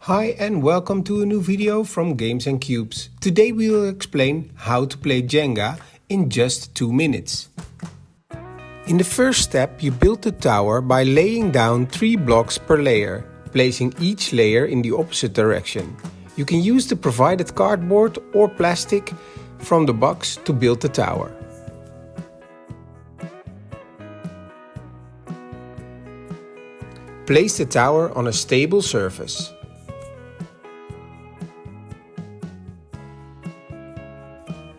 Hi and welcome to a new video from Games and Cubes. Today we will explain how to play Jenga in just 2 minutes. In the first step you build the tower by laying down 3 blocks per layer, placing each layer in the opposite direction. You can use the provided cardboard or plastic from the box to build the tower. Place the tower on a stable surface.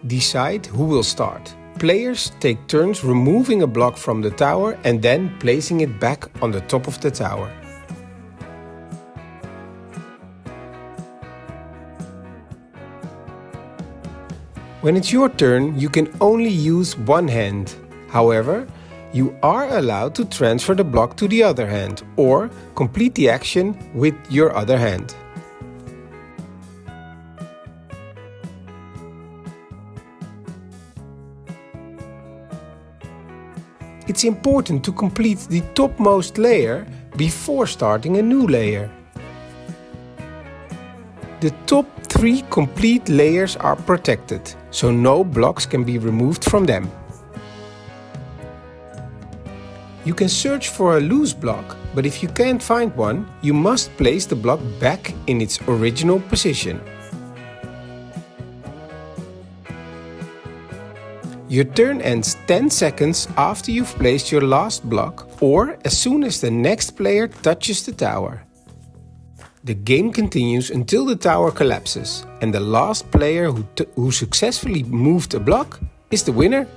Decide who will start. Players take turns removing a block from the tower and then placing it back on the top of the tower. When it's your turn, you can only use one hand. However, you are allowed to transfer the block to the other hand or complete the action with your other hand. It's important to complete the topmost layer before starting a new layer. The top 3 complete layers are protected, so no blocks can be removed from them. You can search for a loose block, but if you can't find one, you must place the block back in its original position. Your turn ends 10 seconds after you've placed your last block or as soon as the next player touches the tower. The game continues until the tower collapses and the last player who successfully moved a block is the winner.